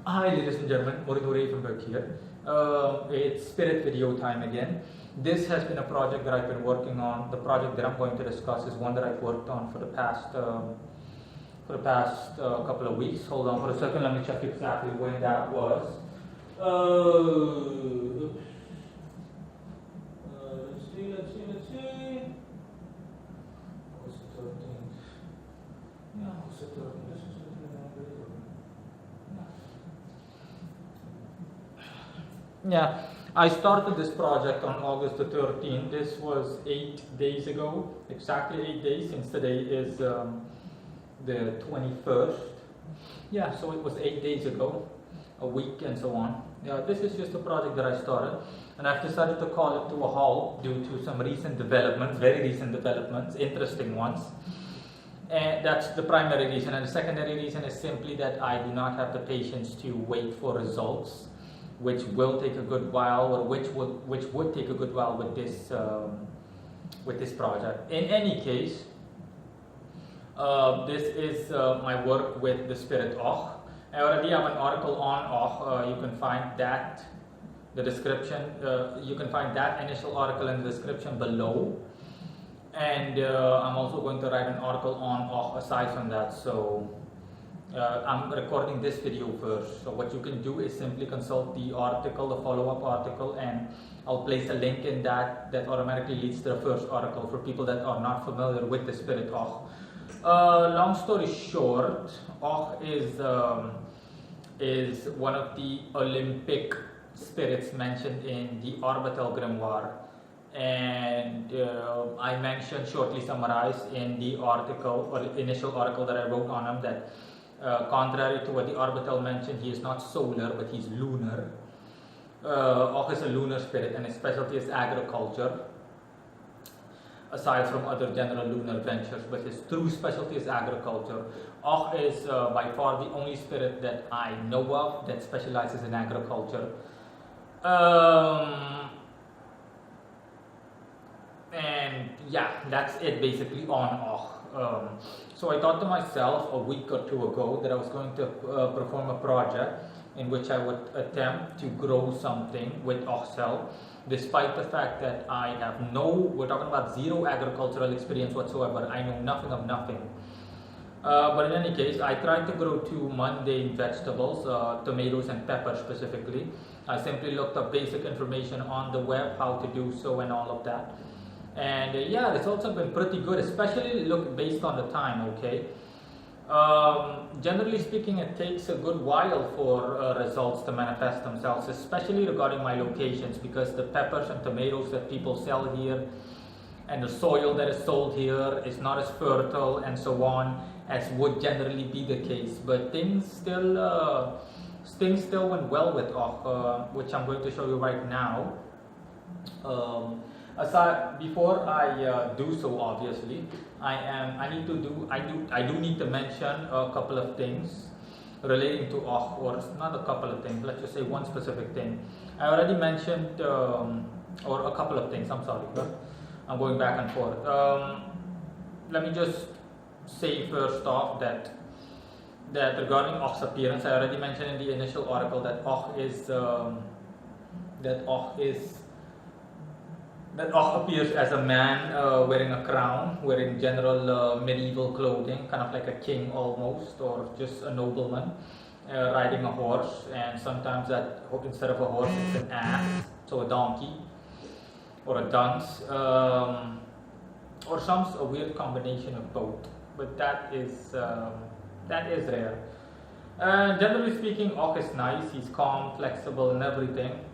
Hi ladies and gentlemen, Muriduri from Berg here. It's spirit video time again. This has been a project that I've been working on. The project that I'm going to discuss is one that I've worked on for the past couple of weeks. Hold on for a second, let me check exactly when that was. Let's see. What's the 13th? Yeah, what's the 13th? This is the 13th. Yeah, I started this project on August the 13th. This was 8 days ago, exactly 8 days, since today is the 21st. Yeah, so it was 8 days ago, a week and so on. Yeah, this is just a project that I started, and I've decided to call it to a halt due to some recent developments, very recent developments, interesting ones. And that's the primary reason. And the secondary reason is simply that I do not have the patience to wait for results, which will take a good while, or which would take a good while with this project. In any case, this is my work with the spirit Och. I already have an article on Och. You can find that the description. You can find that initial article in the description below. And I'm also going to write an article on Och aside from that. So I'm recording this video first. So what you can do is simply consult the article, the follow-up article, and I'll place a link in that automatically leads to the first article for people that are not familiar with the spirit Och. Long story short, Och is one of the Olympic spirits mentioned in the Orbital Grimoire, and I mentioned, shortly summarized in the article, or the initial article that I wrote on him, that contrary to what the Orbital mentioned, he is not solar but he's lunar. Och is a lunar spirit, and his specialty is agriculture, aside from other general lunar ventures, but his true specialty is agriculture. Och is by far the only spirit that I know of that specializes in agriculture. And yeah, that's it basically on Och. So I thought to myself a week or two ago that I was going to perform a project in which I would attempt to grow something with Och cell, despite the fact that I have we're talking about zero agricultural experience whatsoever. I know nothing of nothing. But in any case, I tried to grow two mundane vegetables, tomatoes and peppers specifically. I simply looked up basic information on the web, how to do so and all of that. And yeah, results have been pretty good, especially based on the time, okay? Generally speaking, it takes a good while for results to manifest themselves, especially regarding my locations, because the peppers and tomatoes that people sell here and the soil that is sold here is not as fertile and so on as would generally be the case. But things still went well with Och, which I'm going to show you right now. Before I do so, obviously, I do need to mention a couple of things relating to Och, or not a couple of things. Let's just say one specific thing. I already mentioned, or a couple of things. I'm sorry, but I'm going back and forth. Let me just say first off that regarding Och's appearance, I already mentioned in the initial article that Och appears as a man wearing a crown, wearing general medieval clothing, kind of like a king almost, or just a nobleman, riding a horse, and sometimes that instead of a horse it's an ass, so a donkey, or a dunce, or a weird combination of both. But that is rare. Generally speaking, Och is nice. He's calm, flexible, and everything.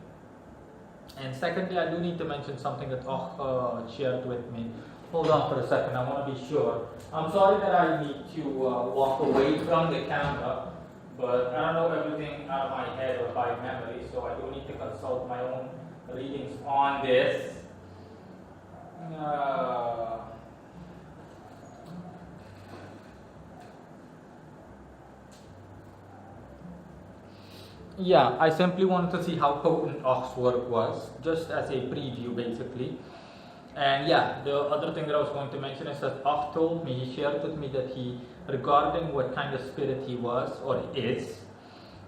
And secondly, I do need to mention something that Och shared with me. Hold on for a second, I want to be sure. I'm sorry that I need to walk away from the camera, but I don't know everything out of my head or by memory, so I do need to consult my own readings on this. Yeah, I simply wanted to see how potent Och's work was, just as a preview basically. And yeah, the other thing that I was going to mention is that Och told me, he shared with me that regarding what kind of spirit he was or is,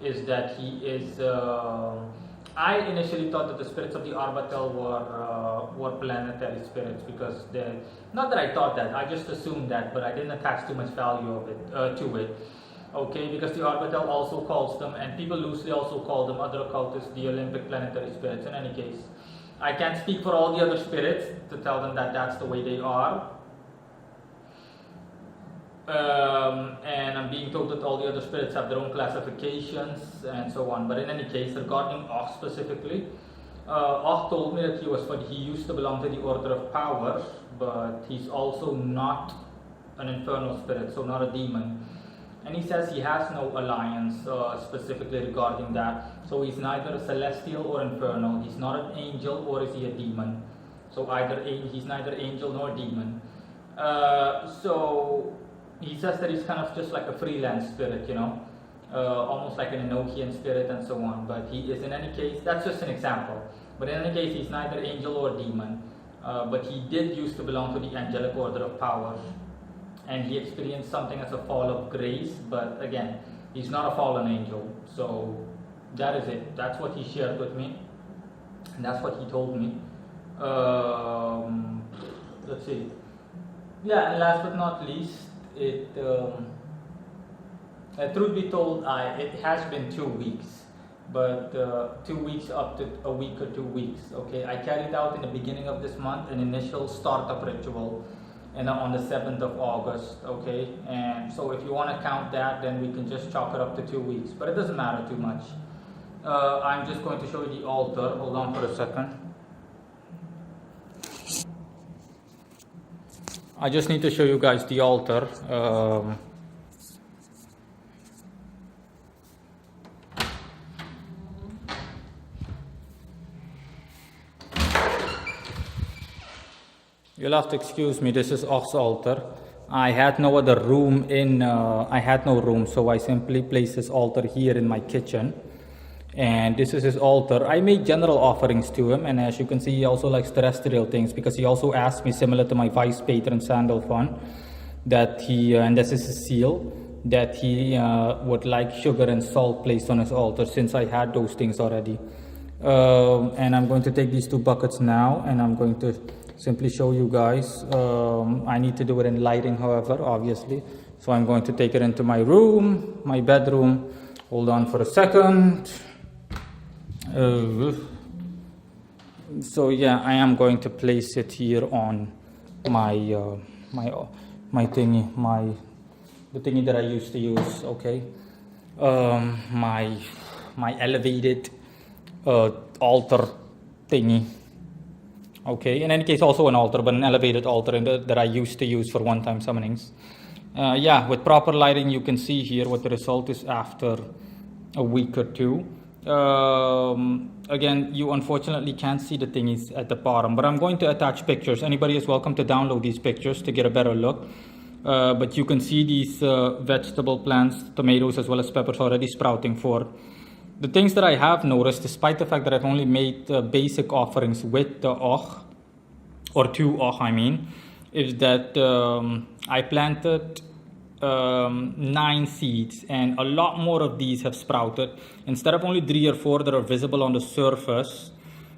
is that he is. I initially thought that the spirits of the Arbatel were planetary spirits because they. Not that I thought that, I just assumed that, but I didn't attach too much value of it to it. Okay, because the Arbatel also calls them, and people loosely also call them, other occultists, the Olympic planetary spirits. In any case, I can't speak for all the other spirits to tell them that that's the way they are. And I'm being told that all the other spirits have their own classifications and so on. But in any case, regarding Och specifically, Och told me that he used to belong to the Order of Power, but he's also not an infernal spirit, so not a demon. And he says he has no alliance specifically regarding that. So he's neither celestial or infernal. He's not an angel, or is he a demon? So he's neither angel nor demon. So he says that he's kind of just like a freelance spirit, you know, almost like an Enochian spirit and so on. But he is, in any case, that's just an example. But in any case, he's neither angel or demon. But he did used to belong to the angelic order of power. And he experienced something as a fall of grace. But again, he's not a fallen angel. So that is it. That's what he shared with me. And that's what he told me. Let's see. Yeah, and last but not least, truth be told, it has been 2 weeks, but 2 weeks up to a week or 2 weeks. Okay, I carried out in the beginning of this month an initial startup ritual, and on the 7th of August. Okay, and so if you want to count that, then we can just chalk it up to 2 weeks, but it doesn't matter too much. I'm just going to show you the altar. Hold on for a second. I just need to show you guys the altar. You'll have to excuse me, this is Och's altar. I had no other room so I simply placed this altar here in my kitchen. And this is his altar. I made general offerings to him, and as you can see, he also likes terrestrial things, because he also asked me, similar to my vice patron Sandalphon, that and this is his seal, that he would like sugar and salt placed on his altar, since I had those things already. And I'm going to take these 2 buckets now, and I'm going to simply show you guys. I need to do it in lighting, however, obviously. So I'm going to take it into my room, my bedroom. Hold on for a second. So yeah, I am going to place it here on my thingy, the thingy that I used to use. Okay, my elevated altar thingy. Okay, in any case, also an altar, but an elevated altar that I used to use for one-time summonings. Yeah, with proper lighting, you can see here what the result is after a week or 2. Again, you unfortunately can't see the thingies at the bottom, but I'm going to attach pictures. Anybody is welcome to download these pictures to get a better look. But you can see these vegetable plants, tomatoes as well as peppers, already sprouting forth. The things that I have noticed, despite the fact that I've only made basic offerings with the Och, or 2 Och I mean, is that I planted 9 seeds, and a lot more of these have sprouted. Instead of only 3 or 4 that are visible on the surface,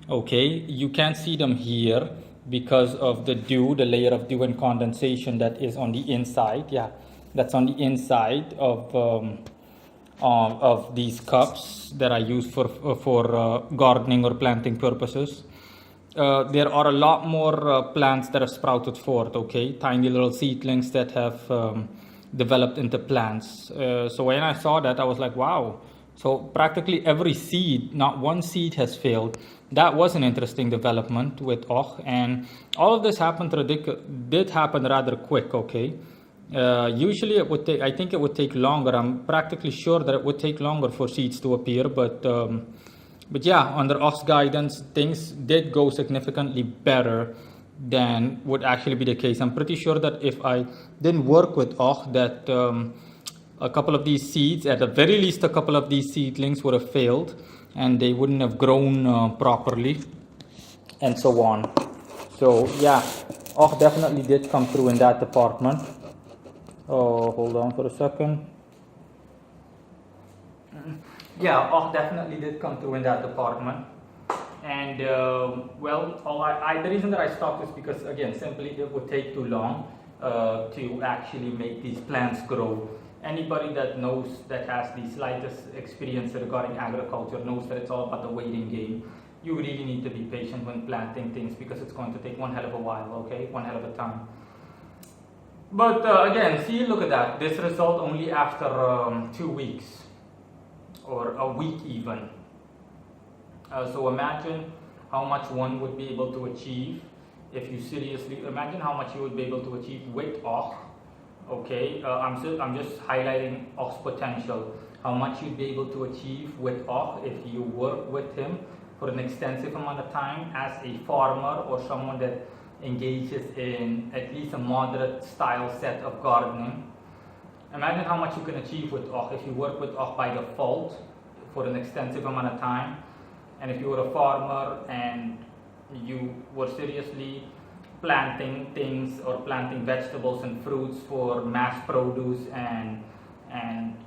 okay, you can't see them here because of the dew, the layer of dew and condensation that is on the inside. Yeah, that's on the inside of these cups that I use for gardening or planting purposes. There are a lot more plants that have sprouted forth, okay, tiny little seedlings that have developed into plants. So when I saw that, I was like, wow. So practically every seed, not one seed has failed. That was an interesting development with Och, and all of this did happen rather quick, okay. Usually it would take, I think it would take longer. I'm practically sure that it would take longer for seeds to appear, but yeah, under Och's guidance, things did go significantly better than would actually be the case. I'm pretty sure that if I didn't work with Och, that a couple of these seeds, at the very least a couple of these seedlings would have failed, and they wouldn't have grown properly, and so on. So yeah, Och definitely did come through in that department. Oh, hold on for a second. Yeah, Och definitely did come through in that department. And well, the reason that I stopped is because, again, simply it would take too long to actually make these plants grow. Anybody that knows, that has the slightest experience regarding agriculture, knows that it's all about the waiting game. You really need to be patient when planting things because it's going to take one hell of a while, okay? One hell of a time. But again, see, look at that. This result only after 2 weeks or a week even. So imagine how much one would be able to achieve if you seriously imagine how much you would be able to achieve with Och. Okay, I'm just highlighting Och's potential. How much you'd be able to achieve with Och if you work with him for an extensive amount of time as a farmer or someone that engages in at least a moderate style set of gardening. Imagine how much you can achieve with Och if you work with Och by default for an extensive amount of time. And if you were a farmer and you were seriously planting things or planting vegetables and fruits for mass produce and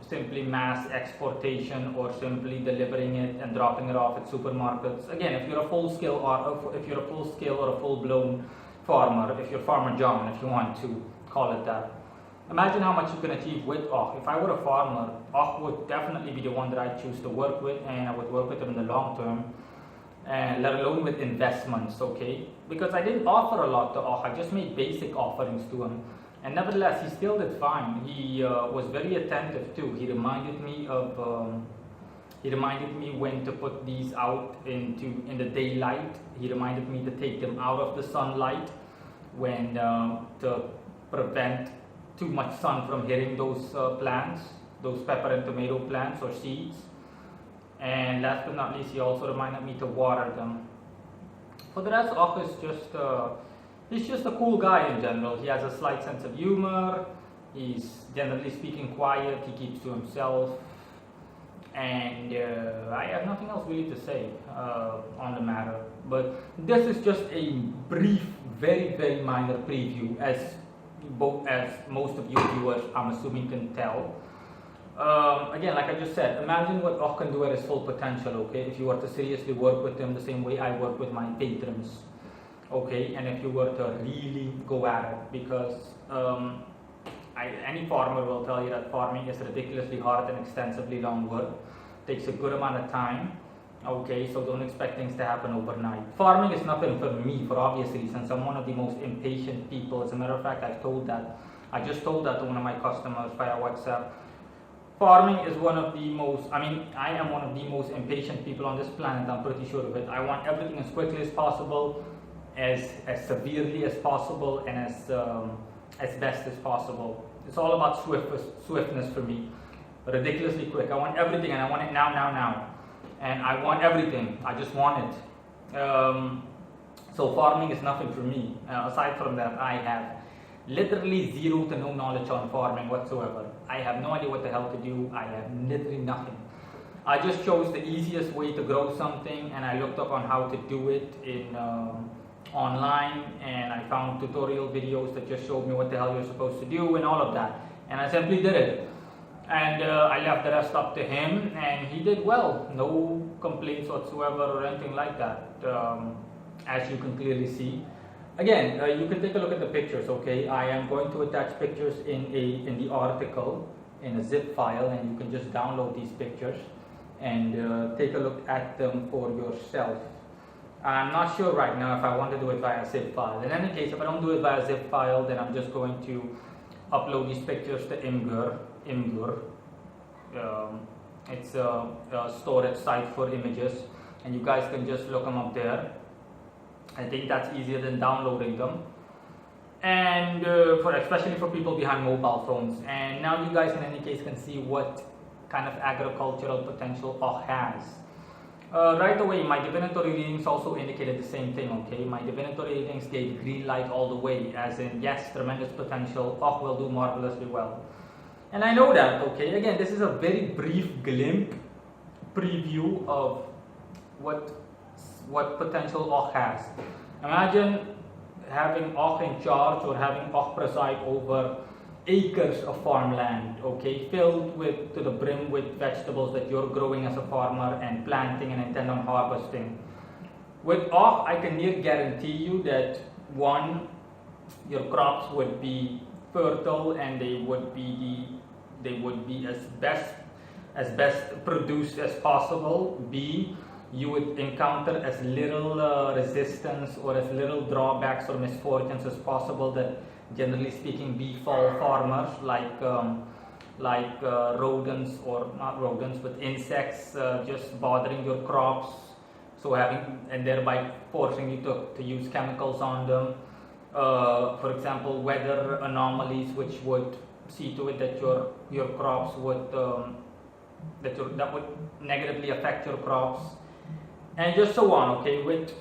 simply mass exportation or simply delivering it and dropping it off at supermarkets. Again, if you're a full scale or if you're a full scale or a full blown farmer, if you're Farmer John, if you want to call it that, imagine how much you can achieve with Och. If I were a farmer, Och would definitely be the one that I choose to work with, and I would work with him in the long term, and let alone with investments, okay? Because I didn't offer a lot to Och, I just made basic offerings to him. And nevertheless, he still did fine. He was very attentive too. He reminded me when to put these out in the daylight. He reminded me to take them out of the sunlight when to prevent too much sun from hitting those plants, those pepper and tomato plants or seeds. And last but not least, he also reminded me to water them. For the rest, Och is he's just a cool guy in general. He has a slight sense of humor. He's generally speaking quiet. He keeps to himself. And I have nothing else really to say on the matter. But this is just a brief, very, very minor preview, as most of you viewers, I'm assuming, can tell. Again, like I just said, imagine what Och can do at his full potential, okay? If you were to seriously work with him the same way I work with my patrons, okay? And if you were to really go at it, because any farmer will tell you that farming is ridiculously hard and extensively long work. Takes a good amount of time, okay? So don't expect things to happen overnight. Farming is nothing for me, for obvious reasons. I'm one of the most impatient people. As a matter of fact, I just told that to one of my customers via WhatsApp. Farming is I am one of the most impatient people on this planet, I'm pretty sure of it. I want everything as quickly as possible, as severely as possible, and as best as possible. It's all about swiftness for me. Ridiculously quick. I want everything and I want it now. And I want everything. I just want it. So farming is nothing for me. Aside from that, I have literally zero to no knowledge on farming whatsoever. I have no idea what the hell to do. I have literally nothing. I just chose the easiest way to grow something, and I looked up on how to do it in online, and I found tutorial videos that just showed me what the hell you're supposed to do and all of that. And I simply did it. And I left the rest up to him, and he did well. No complaints whatsoever or anything like that, as you can clearly see. Again, you can take a look at the pictures, okay? I am going to attach pictures in the article in a zip file, and you can just download these pictures and take a look at them for yourself. I'm not sure right now if I want to do it via zip file. In any case, if I don't do it via zip file, then I'm just going to upload these pictures to Imgur. It's a storage site for images, and you guys can just look them up there. I think that's easier than downloading them, and especially for people behind mobile phones. And now you guys in any case can see what kind of agricultural potential Och has. Right away, my divinatory readings also indicated the same thing, okay? My divinatory readings gave green light all the way, as in, yes, tremendous potential, Och will do marvelously well. And I know that, okay? Again, this is a very brief glimpse, preview of what potential Och has. Imagine having Och in charge or having Och preside over acres of farmland, okay, filled with to the brim with vegetables that you're growing as a farmer and planting and intend on harvesting. With off, I can near guarantee you that one, your crops would be fertile and they would be as best produced as possible. B, you would encounter as little resistance or as little drawbacks or misfortunes as possible that, generally speaking, befall farmers, like rodents, or not rodents but insects just bothering your crops, so and thereby forcing you to use chemicals on them. For example, weather anomalies which would see to it that your crops would that would negatively affect your crops, and just so on. Okay, with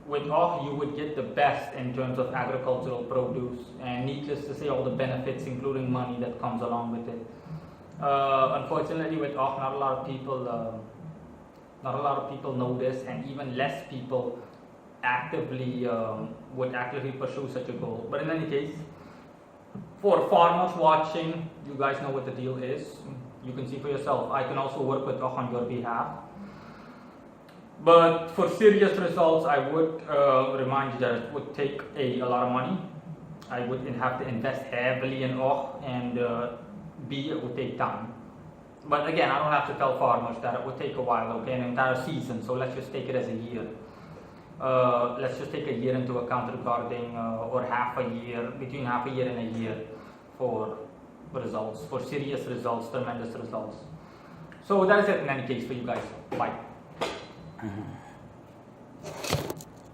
you would get the best in terms of agricultural produce, and needless to say, all the benefits, including money, that comes along with it. Unfortunately, with not a lot of people know this, and even less people would actively pursue such a goal. But in any case, for farmers watching, you guys know what the deal is. You can see for yourself. I can also work with on your behalf. But for serious results, I would remind you that it would take a lot of money. I would have to invest heavily in and B, it would take time. But again, I don't have to tell farmers that it would take a while, okay, an entire season. So let's just take it as a year. Let's just take a year into account regarding, or half a year, between half a year and a year for results, for serious results, tremendous results. So that is it in any case for you guys. Bye.